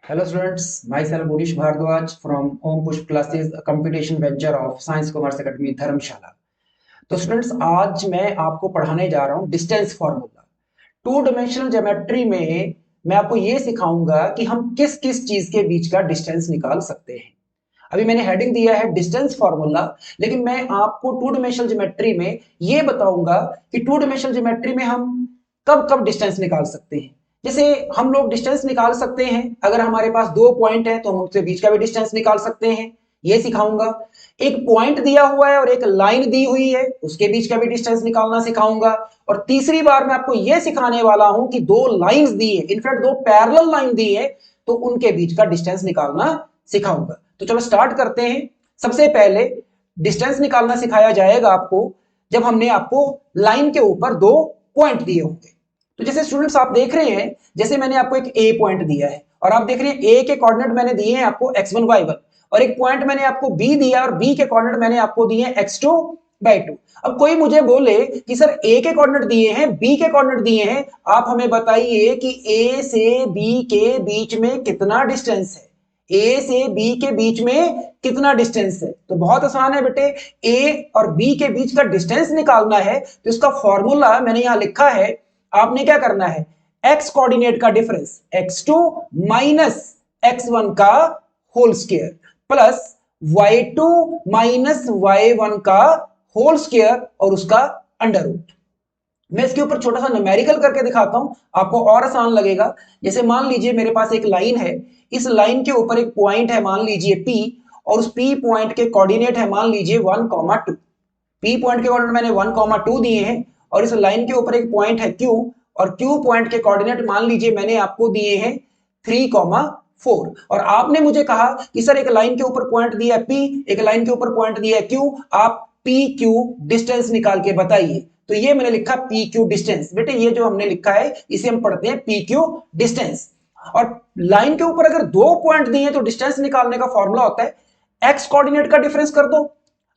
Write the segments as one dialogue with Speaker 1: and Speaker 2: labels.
Speaker 1: Hello students, myself Burish Bhardwaj from Om Push Classes, a competition venture of Science Commerce Academy धर्मशाला। तो students आज मैं आपको पढ़ाने जा रहा हूं distance formula. Two dimensional geometry में मैं आपको ये सिखाऊंगा कि हम किस किस चीज के बीच का डिस्टेंस निकाल सकते हैं। अभी मैंने हेडिंग दिया है डिस्टेंस फॉर्मूला, लेकिन मैं आपको टू डायमेंशनल ज्योमेट्री में ये बताऊंगा कि टू डायमेंशनल ज्योमेट्री में हम कब कब डिस्टेंस निकाल सकते हैं। जैसे हम लोग डिस्टेंस निकाल सकते हैं अगर हमारे पास दो पॉइंट है तो हम उनसे बीच का भी डिस्टेंस निकाल सकते हैं, ये सिखाऊंगा। एक पॉइंट दिया हुआ है और एक लाइन दी हुई है, उसके बीच का भी डिस्टेंस निकालना सिखाऊंगा। और तीसरी बार मैं आपको यह सिखाने वाला हूं कि दो लाइंस दी है, इनफैक्ट दो पैरेलल लाइन दी है, तो उनके बीच का डिस्टेंस निकालना सिखाऊंगा। तो चलो स्टार्ट करते हैं। सबसे पहले डिस्टेंस निकालना सिखाया जाएगा आपको जब हमने आपको लाइन के ऊपर दो पॉइंट दिए होंगे। तो जैसे स्टूडेंट्स आप देख रहे हैं, जैसे मैंने आपको एक ए पॉइंट दिया है और आप देख रहे हैं ए के कोऑर्डिनेट मैंने दिए हैं आपको x1 y1, और एक पॉइंट मैंने आपको बी दिया और बी के कोऑर्डिनेट मैंने आपको दिए हैं x2/2। अब कोई मुझे बोले कि सर ए के कोऑर्डिनेट दिए हैं, बी के कोऑर्डिनेट दिए हैं, आप हमें बताइए कि ए से बी के बीच में कितना डिस्टेंस है, ए से बी के बीच में कितना डिस्टेंस है। तो बहुत आसान है बेटे, ए और बी के बीच का डिस्टेंस निकालना है तो इसका फॉर्मूला मैंने यहां लिखा है। आपने क्या करना है, x कोऑर्डिनेट का डिफरेंस x2 माइनस x1 का whole square plus y2 minus y1 का होल स्क्वायर और उसका अंडर रूट। मैं इसके ऊपर छोटा सा न्यूमेरिकल करके दिखाता हूं, आपको और आसान लगेगा। जैसे मान लीजिए मेरे पास एक लाइन है, इस लाइन के ऊपर एक पॉइंट है मान लीजिए P, और उस P पॉइंट के कोऑर्डिनेट है मान लीजिए 1,2। P पॉइंट के कोऑर्डिनेट मैंने 1,2 दिए हैं और इस लाइन के ऊपर एक पॉइंट है Q, और Q पॉइंट के कोऑर्डिनेट मान लीजिए मैंने आपको दिए हैं 3,4। और आपने मुझे कहा कि सर एक लाइन के ऊपर पॉइंट दिया है P, एक लाइन के ऊपर पॉइंट दिया है Q, आप PQ डिस्टेंस निकाल के बताइए। तो ये मैंने लिखा PQ डिस्टेंस। बेटे ये जो हमने लिखा है इसे हम पढ़ते हैं PQ डिस्टेंस। और लाइन के ऊपर अगर दो पॉइंट दिए तो डिस्टेंस निकालने का फॉर्मूला होता है x कोऑर्डिनेट का डिफरेंस कर दो।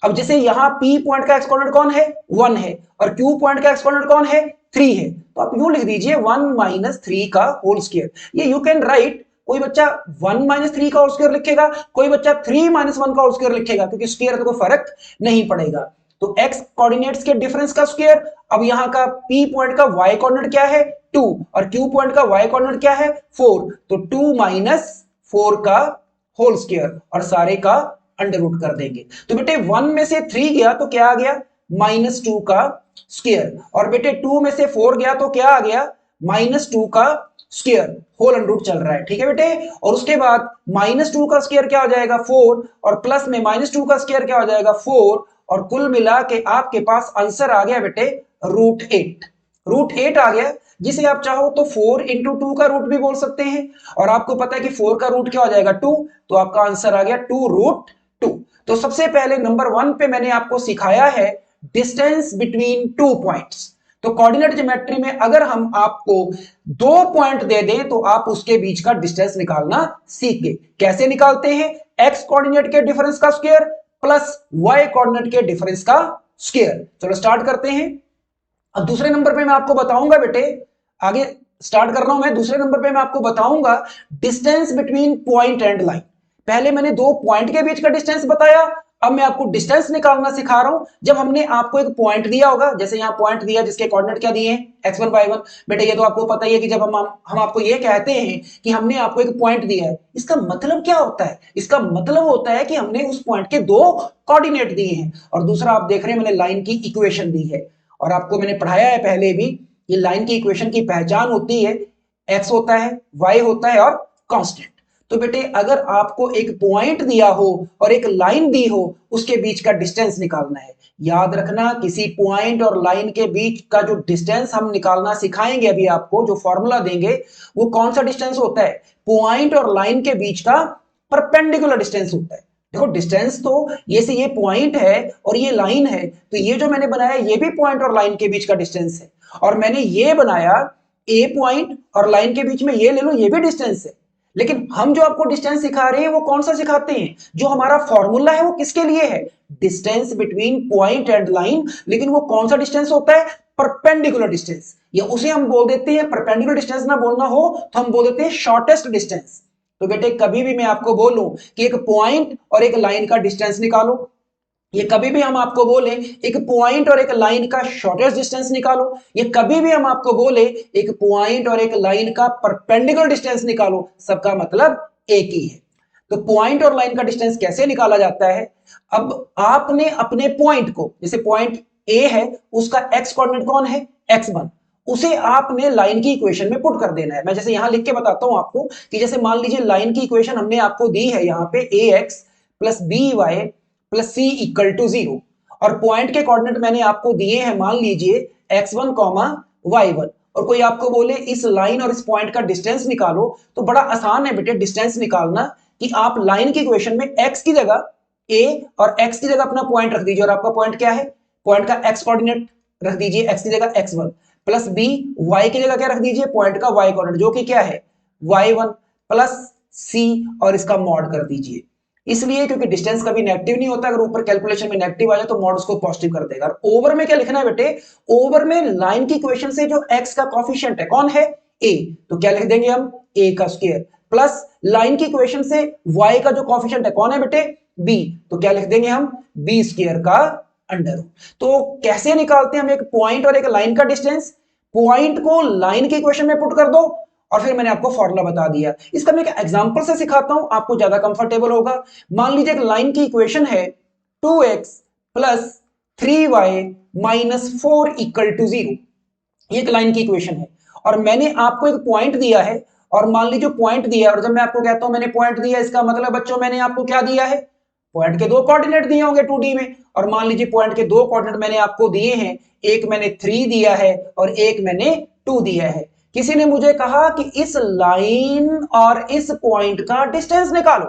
Speaker 1: अब जैसे यहां P पॉइंट का x कोऑर्डिनेट कौन है, 1 है, और Q पॉइंट का x कोऑर्डिनेट कौन है, 3 है, तो आप यूं लिख दीजिए 1 माइनस 3 का होल स्क्वायर। ये यू कैन राइट, कोई बच्चा 1 माइनस 3 का होल स्क्वायर लिखेगा, कोई बच्चा 3 माइनस 1 का होल स्क्वायर लिखेगा, क्योंकि स्क्वायर तो कोई फर्क नहीं पड़ेगा। तो x कोऑर्डिनेट्स के डिफरेंस का स्क्वायर। अब यहां का P पॉइंट का y कोऑर्डिनेट क्या है, 2, और Q पॉइंट का y कोऑर्डिनेट क्या है, 4, तो 2 माइनस 4 का होल स्क्वायर और सारे का अंडर रूट कर देंगे। तो बेटे 1 में से 3 गया तो क्या आ गया, -2 का स्क्वायर, और बेटे 2 में से 4 गया तो क्या आ गया, -2 का स्क्वायर, होल अंडर रूट चल रहा है, ठीक है बेटे। और उसके बाद -2 का स्क्वायर क्या हो जाएगा, 4, और प्लस में -2 का स्क्वायर क्या हो जाएगा, 4, और कुल मिला के आपके पास आंसर आ गया बेटे √8। √8 आ गया, जिसे आप चाहो तो 4 इंटू 2 का रूट भी बोल सकते हैं, और आपको पता है कि 4 का रूट क्या हो जाएगा, 2, तो आपका आंसर आ गया 2√2। तो सबसे पहले नंबर 1 पे मैंने आपको सिखाया है डिस्टेंस बिटवीन टू पॉइंट्स। तो कोऑर्डिनेट ज्योमेट्री में अगर हम आपको दो पॉइंट दे दें तो आप उसके बीच का डिस्टेंस निकालना सीख गए। कैसे निकालते हैं, x कोऑर्डिनेट के डिफरेंस का स्क्वायर प्लस y कोऑर्डिनेट के डिफरेंस का स्क्वायर। चलो स्टार्ट करते हैं। अब दूसरे नंबर पे मैं आपको बताऊंगा बेटे, आगे स्टार्ट कर रहा हूं मैं, दूसरे नंबर पे मैं आपको बताऊंगा distance between point and line. पहले मैंने दो पॉइंट के बीच का डिस्टेंस बताया, अब मैं आपको डिस्टेंस निकालना सिखा रहा हूं जब हमने आपको एक पॉइंट दिया होगा। जैसे यहां पॉइंट दिया जिसके कोऑर्डिनेट क्या दिए हैं, x1 y1। बेटे ये तो आपको पता ही है कि जब हम आपको ये कहते हैं कि हमने आपको एक पॉइंट दिया है, इसका मतलब क्या होता है, इसका मतलब होता है कि हमने उस पॉइंट के दो कोऑर्डिनेट दिए हैं। और दूसरा आप देख रहे हैं मैंने लाइन की इक्वेशन दी है, और आपको मैंने पढ़ाया है पहले भी, ये लाइन की इक्वेशन की पहचान होती है x होता है, y होता है और कांस्टेंट। तो बेटे अगर आपको एक पॉइंट दिया हो और एक लाइन दी हो, उसके बीच का डिस्टेंस निकालना है। याद रखना किसी पॉइंट और लाइन के बीच का जो डिस्टेंस हम निकालना सिखाएंगे अभी आपको, जो फॉर्मूला देंगे, वो कौन सा डिस्टेंस होता है, पॉइंट और लाइन के बीच का परपेंडिकुलर डिस्टेंस होता है। देखो डिस्टेंस तो ये से ये पॉइंट है और ये लाइन है, तो ये जो मैंने बनाया ये भी पॉइंट और लाइन के बीच का डिस्टेंस है, और मैंने ये बनाया ए पॉइंट और लाइन के बीच में ये ले लो, ये भी डिस्टेंस है। लेकिन हम जो आपको डिस्टेंस सिखा रहे हैं वो कौन सा सिखाते हैं, जो हमारा फॉर्मूला है वो किसके लिए है, distance between point and line. लेकिन वो कौन सा डिस्टेंस होता है, परपेंडिकुलर डिस्टेंस, या उसे हम बोल देते हैं, परपेंडिकुलर डिस्टेंस ना बोलना हो तो हम बोल देते हैं शॉर्टेस्ट डिस्टेंस। तो बेटे कभी भी मैं आपको बोलूं कि एक पॉइंट और एक लाइन का डिस्टेंस निकालो, ये कभी भी हम आपको बोले एक पॉइंट और एक लाइन का शॉर्टेस्ट डिस्टेंस निकालो, ये कभी भी हम आपको बोले एक पॉइंट और एक लाइन का परपेंडिकुलर डिस्टेंस निकालो, सबका मतलब एक ही है। तो पॉइंट और लाइन का डिस्टेंस कैसे निकाला जाता है? अब आपने अपने पॉइंट को, जैसे पॉइंट ए है उसका एक्स कोऑर्डिनेट कौन है? x1, उसे आपने लाइन की इक्वेशन में पुट कर देना है। मैं जैसे यहां लिख के बताता हूं आपको कि जैसे मान लीजिए लाइन की इक्वेशन हमने आपको दी है यहां पे ax plus b y plus c equal to 0, और पॉइंट के कोऑर्डिनेट मैंने आपको दिए हैं, मान लीजिए x1 y1, और कोई आपको बोले इस लाइन और इस पॉइंट का डिस्टेंस निकालो, तो बड़ा आसान है बेटे डिस्टेंस निकालना कि आप लाइन की इक्वेशन में x की जगह a और x की जगह अपना पॉइंट रख दीजिए, और आपका पॉइंट क्या है? पॉइंट का x कोऑर्डिनेट रख दीजिए, x की जगह x1 प्लस b, y की जगह क्या रख दीजिए? पॉइंट का y कोऑर्डिनेट जो कि क्या है? y1 प्लस c, और इसका मॉड कर दीजिए, इसलिए क्योंकि डिस्टेंस कभी नेगेटिव नहीं होता, अगर ऊपर कैलकुलेशन में नेगेटिव आ जाए तो मॉड उसको पॉजिटिव कर देगा। और ओवर में क्या लिखना है बेटे? ओवर में लाइन की इक्वेशन से जो x का कोफिशिएंट है कौन है? a, तो क्या लिख देंगे हम? a का स्क्वायर, प्लस लाइन की इक्वेशन से y का जो कोफिशिएंट है कौन है बेटे? b, तो क्या लिख देंगे हम? b स्क्वायर का अंडर रूट। तो कैसे निकालते हैं हम एक पॉइंट और एक लाइन का डिस्टेंस? पॉइंट को लाइन की इक्वेशन में पुट कर दो, और फिर मैंने आपको फॉर्मूला बता दिया। इसका मैं एक एग्जांपल से सिखाता हूं, आपको ज्यादा कंफर्टेबल होगा। मान लीजिए एक लाइन की इक्वेशन है 2x plus 3y minus 4 equal to 0, ये एक लाइन की इक्वेशन है, और मैंने आपको एक पॉइंट दिया है, और मान लीजिए पॉइंट दिया है, और जब मैं आपको कहता हूं मैंने पॉइंट दिया, इसका मतलब बच्चों मैंने आपको क्या दिया है? पॉइंट के दो कोऑर्डिनेट दिए होंगे 2D में, और मान लीजिए पॉइंट के दो कोऑर्डिनेट मैंने आपको दिए हैं, एक मैंने 3 दिया है और एक मैंने 2 दिया है। किसी ने मुझे कहा कि इस लाइन और इस पॉइंट का डिस्टेंस निकालो,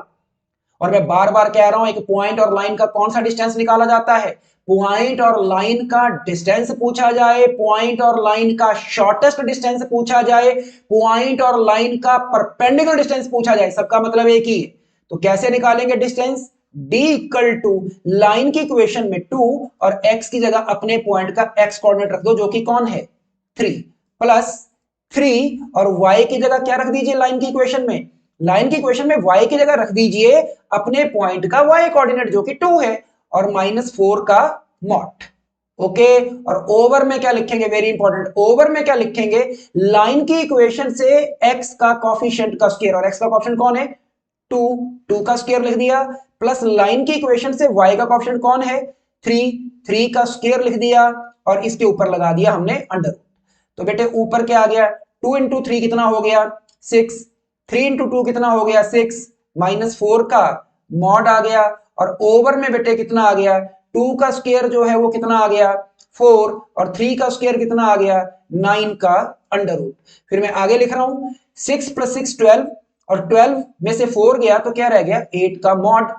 Speaker 1: और मैं बार बार कह रहा हूं एक पॉइंट और लाइन का कौन सा डिस्टेंस निकाला जाता है? पॉइंट और लाइन का डिस्टेंस पूछा जाए, पॉइंट और लाइन का शॉर्टेस्ट डिस्टेंस पूछा जाए, पॉइंट और लाइन का परपेंडिकुलर डिस्टेंस पूछा जाए, सबका मतलब एक ही है। तो कैसे निकालेंगे distance? d equal to line की इक्वेशन में 2 और x की जगह अपने पॉइंट का x कोऑर्डिनेट रख दो जो कि कौन है? 3, प्लस 3, और y की जगह क्या रख दीजिए लाइन की इक्वेशन में? लाइन की इक्वेशन में y की जगह रख दीजिए अपने पॉइंट का y कोऑर्डिनेट जो कि 2 है, और -4 का मॉड। ओके, और ओवर में क्या लिखेंगे? वेरी इंपॉर्टेंट, ओवर में क्या लिखेंगे? लाइन की इक्वेशन से x का कोफिशिएंट का स्क्वायर, और x का कोफिशिएंट कौन है? 2 का स्क्वायर लिख दिया, प्लस लाइन की इक्वेशन से y का कोफिशिएंट कौन है? 3 का स्क्वायर लिख दिया, और इसके ऊपर लगा दिया हमने अंडर रूट। तो बेटे ऊपर क्या आ गया? 2 इंटू 3 कितना हो गया? 6, 3 इंटू 2 कितना हो गया? 6, -4 का मॉड आ गया, और ओवर में बेटे कितना आ गया? 2 का स्क्वायर जो है वो कितना आ गया? 4, और 3 का स्क्वायर कितना आ गया? 9 का अंडर रूट। फिर मैं आगे लिख रहा हूं 6 + 6 12, और 12 में से 4 गया तो क्या रह गया? 8 का मॉड,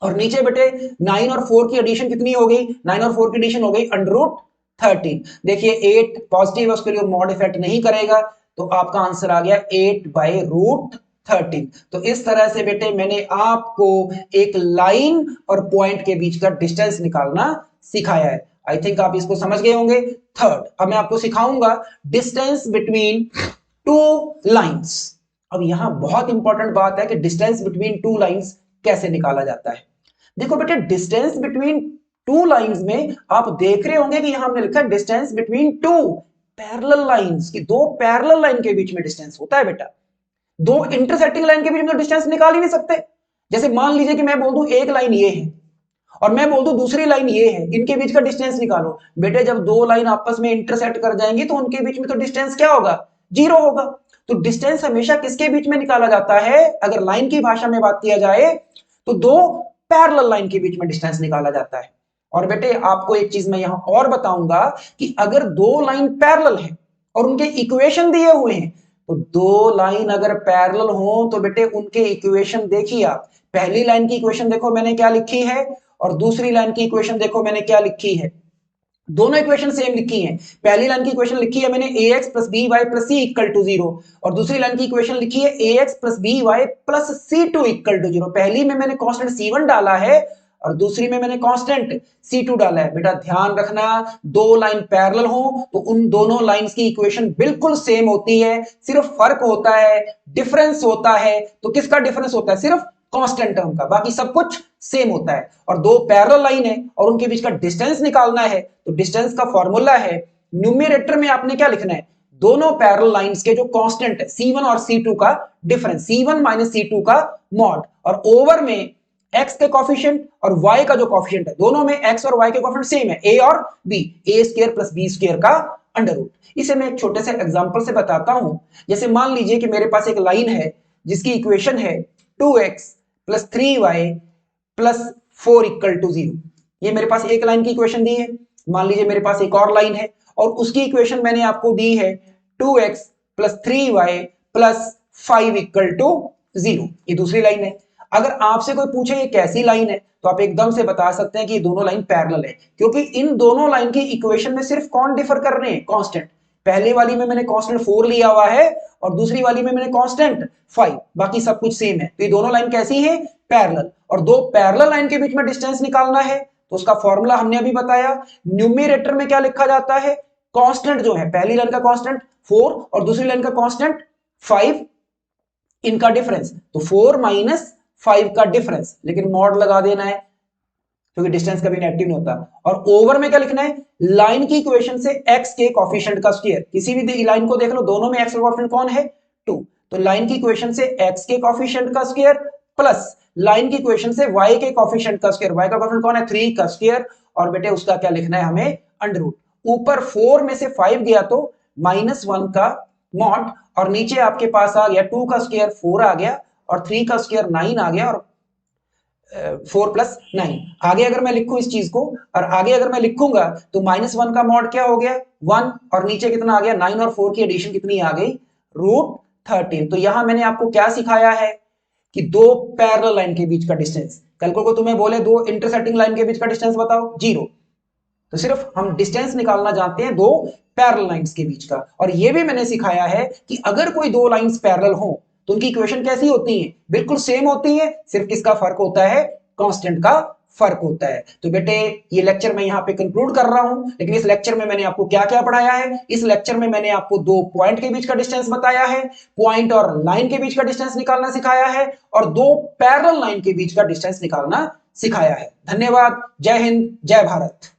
Speaker 1: और नीचे बेटे 9 और 4 की एडिशन कितनी हो गई? 9 और 4 की एडिशन हो गई अंडर रूट 13। देखिए 8 पॉजिटिव है, उसके लिए मॉड इफेक्ट नहीं करेगा, तो आपका आंसर आ गया 8/√13। तो इस तरह से बेटे मैंने आपको एक लाइन और पॉइंट के बीच का डिस्टेंस निकालना सिखाया है। आई थिंक आप इसको समझ गए होंगे। थर्ड, अब मैं आपको सिखाऊंगा डिस्टेंस बिटवीन टू लाइंस। अब यहां बहुत इंपॉर्टेंट बात है कि डिस्टेंस बिटवीन टू लाइंस कैसे निकाला जाता है। देखो बेटे डिस्टेंस बिटवीन टू लाइंस में आप देख रहे होंगे कि यहां हमने लिखा है distance between two parallel lines, की दो पैरेलल लाइन के बीच में डिस्टेंस होता है बेटा। दो इंटरसेक्टिंग लाइन के बीच में डिस्टेंस निकाल ही नहीं सकते। जैसे मान लीजिए कि मैं बोल दूं एक लाइन ये है और मैं बोल दूं दूसरी लाइन ये है, इनके बीच का डिस्टेंस निकालो। बेटे जब दो लाइन आपस में इंटरसेक्ट कर जाएंगी तो उनके बीच में तो डिस्टेंस क्या होगा? 0 होगा। तो डिस्टेंस हमेशा किसके बीच में निकाला जाता है? अगर लाइन की भाषा में बात किया जाए तो दो पैरेलल लाइन के बीच में डिस्टेंस निकाला जाता है। और बेटे आपको एक चीज मैं यहां और बताऊंगा कि अगर दो लाइन पैरेलल है और उनके इक्वेशन दिए हुए हैं, तो दो लाइन अगर पैरेलल हो तो बेटे उनके इक्वेशन देखिए आप। पहली लाइन की इक्वेशन देखो मैंने क्या लिखी है, और दूसरी लाइन की इक्वेशन देखो मैंने क्या लिखी है। दोनों इक्वेशन सेम लिखी हैं। पहली लाइन की इक्वेशन लिखी है मैंने ax + by + c = 0, और दूसरी लाइन की इक्वेशन लिखी है ax + by + c2 = 0। पहली में मैंने कांस्टेंट c1 डाला है और दूसरी में मैंने कांस्टेंट C2 डाला है। बेटा ध्यान रखना, दो लाइन पैरेलल हो तो उन दोनों लाइंस की इक्वेशन बिल्कुल सेम होती है, सिर्फ फर्क होता है, डिफरेंस होता है। तो किसका डिफरेंस होता है? सिर्फ कांस्टेंट टर्म का, बाकी सब कुछ सेम होता है। और दो पैरेलल लाइन है और उनके बीच का डिस्टेंस निकालना है, तो डिस्टेंस का फॉर्मूला है, न्यूमरेटर में आपने क्या लिखना है? दोनों पैरेलल लाइंस के जो कांस्टेंट है C1 और C2 का डिफरेंस, C1 माइनस C2 का मॉड, और ओवर में x के कोफिशिएंट और y का जो कोफिशिएंट है, दोनों में x और y के कोफिशिएंट सेम है, a और b, a square plus b square का अंडर रूट। इसे मैं एक छोटे से एग्जांपल से बताता हूं। जैसे मान लीजिए कि मेरे पास एक लाइन है जिसकी इक्वेशन है 2x plus 3y plus 4 equal to 0। ये मेरे पास एक लाइन की इक्वेशन दी है। मान लीजिए मेरे पास एक और लाइन है और उसकी इक्वेशन मैंने आपको दी है 2x plus 3y plus 5 equal to 0। ये दूसरी लाइन है। अगर आपसे कोई पूछे ये कैसी लाइन है, तो आप एकदम से बता सकते हैं कि ये दोनों लाइन पैरेलल है, क्योंकि इन दोनों लाइन की इक्वेशन में सिर्फ कौन डिफर कर रहे हैं? कांस्टेंट। पहले वाली में मैंने कांस्टेंट 4 लिया हुआ है और दूसरी वाली में मैंने कांस्टेंट 5, बाकी सब कुछ सेम है। तो ये दोनों लाइन कैसी है? पैरेलल। और दो पैरेलल लाइन के बीच में डिस्टेंस निकालना है, तो उसका फॉर्मूला हमने अभी बताया। न्यूमरेटर में क्या लिखा जाता है? कांस्टेंट जो है, पहली लाइन का कांस्टेंट 4 और दूसरी लाइन का कांस्टेंट 5, इनका डिफरेंस, तो 4 माइनस 5 का डिफरेंस, लेकिन मॉड लगा देना है क्योंकि डिस्टेंस कभी नेगेटिव नहीं होता। और ओवर में क्या लिखना है? लाइन की इक्वेशन से x के कोफिशिएंट का स्क्वायर। किसी भी लाइन को देख लो, दोनों में x का कोफिशिएंट कौन है? 2। तो लाइन की इक्वेशन से x के कोफिशिएंट का स्क्वायर प्लस लाइन की इक्वेशन से y के कोफिशिएंट का स्क्वायर। y का कोफिशिएंट कौन है? 3 का स्क्वायर, और बेटे उसका क्या लिखना है हमें? Under root. ऊपर 4 में से 5 गया तो -1 का मॉड, और नीचे आपके पास आ गया 2 का स्क्वायर 4 आ गया और 3 का स्क्वायर 9 आ गया, और 4 प्लस 9। आगे अगर मैं लिखूं इस चीज को, और आगे अगर मैं लिखूंगा तो -1 का मॉड क्या हो गया? 1, और नीचे कितना आ गया? 9 और 4 की एडिशन कितनी आ गई? √13। तो यहां मैंने आपको क्या सिखाया है कि दो पैरेलल लाइन के बीच का डिस्टेंस। कल को तुम्हें बोले दो इंटरसेक्टिंग लाइन के बीच का डिस्टेंस बताओ, 0, तो सिर्फ हम डिस्टेंस निकालना जानते हैं दो पैरेलल लाइंस के बीच का। और यह भी मैंने सिखाया है कि अगर कोई दो लाइंस पैरेलल हो तो उनकी इक्वेशन कैसी होती है? बिल्कुल सेम होती है, सिर्फ किसका फर्क होता है? कांस्टेंट का फर्क होता है। तो बेटे ये लेक्चर मैं यहां पे कंक्लूड कर रहा हूं, लेकिन इस लेक्चर में मैंने आपको क्या क्या पढ़ाया है? इस लेक्चर में मैंने आपको दो पॉइंट के बीच का डिस्टेंस बताया है, पॉइंट और लाइन के बीच का डिस्टेंस निकालना सिखाया है, और दो पैरेलल लाइन के बीच का डिस्टेंस निकालना सिखाया है। धन्यवाद। जय हिंद, जय भारत।